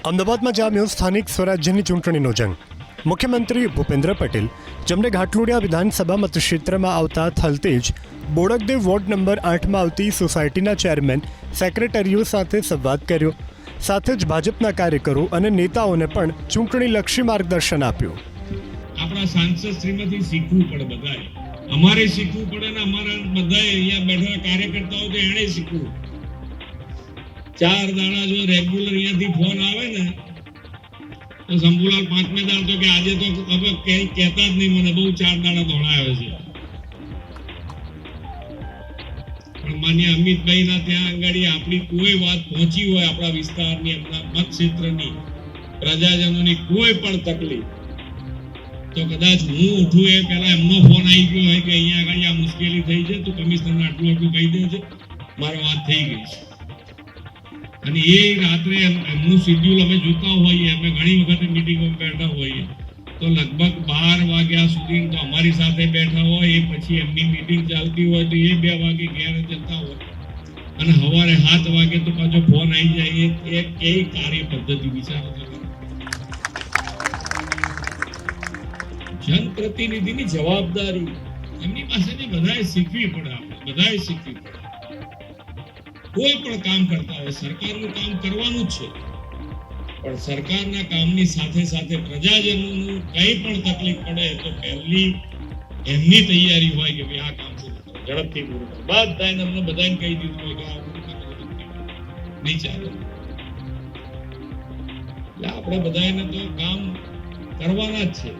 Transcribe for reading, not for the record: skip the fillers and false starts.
અમદાવાદમાં જામ્યો સ્થાનિક સ્વરાજ્યની ચૂંટણીનો જંગ. મુખ્યમંત્રી ભૂપેન્દ્ર પટેલ, જેમણે ઘાટલોડિયા વિધાનસભા મતક્ષેત્રમાં આવતા થલતેજ બોડકદેવ વોર્ડ નંબર 8માં આવતી સોસાયટીના ચેરમેન, સેક્રેટરીઓ સાથે સંવાદ કર્યો. સાથે જ ભાજપના કાર્યકરો અને નેતાઓને પણ ચૂંટણીલક્ષી માર્ગદર્શન આપ્યું. આપણા સાંસદ શ્રીમાંથી શીખવું પડે, બધાએ અમારે શીખવું પડે ને અમારા બધાએ અહીંયા બેઠા કાર્યકર્તાઓ તો એને શીખવું. 4 દાડા જો રેગ્યુલર અહીંયાથી ફોન આવે ને તો શંભુલાલ 5મે દાડ તો કે આજે તો હવે કઈ કહેતા જ નહીં, મને બહુ 4 દાડા દોડાવે છે. પણ માન્ય અમિતભાઈના ત્યાં આગળ આપણી કોઈ વાત પહોંચી હોય, આપણા વિસ્તારની, આપણા મત ક્ષેત્રની પ્રજાજનોની કોઈ પણ તકલીફ, તો કદાચ હું ઉઠું એ પહેલા એમનો ફોન આવી ગયો હોય કે અહીંયા આગળ આ મુશ્કેલી થઈ છે, તો કમિશનરને આટલું કહી દેજો, મારી વાત થઈ ગઈ છે. અને એ રાત્રે એમનું શેડ્યુલ અમે જોતા હોઈએ, અમે ઘણી વખત મિટિંગમાં બેઠા હોઈએ, તો લગભગ 12 વાગ્યા સુધી તો અમારી સાથે બેઠા હોય. એ પછી એમની મિટિંગ ચાલતી હોય તો એ 2 વાગે ઘેર જતા હોય અને સવારે 7 વાગે તો પાછો ફોન આવી જાય. એ કઈ કાર્ય પદ્ધતિ વિચારો છો? જનપ્રતિનિધિની જવાબદારી એમની પાસેથી બધાએ શીખવી પડે. આપણે બધાએ શીખવી પડે. કોઈ પણ કામ કરતા હોય, સરકારનું કામ કરવાનું જ છે, પણ સરકારના કામની સાથે સાથે પ્રજાજનોનું કંઈ પણ તકલીફ પડે તો પહેલી એમની તૈયારી હોય કે ભાઈ આ કામ પૂરું કરો, ઝડપથી પૂરું કરો. બધાને અમને બધાને કહી દીધું હોય કે આ પૂરું કરો, નહીં ચાલે. એટલે આપણે બધાને તો કામ કરવાના જ છે.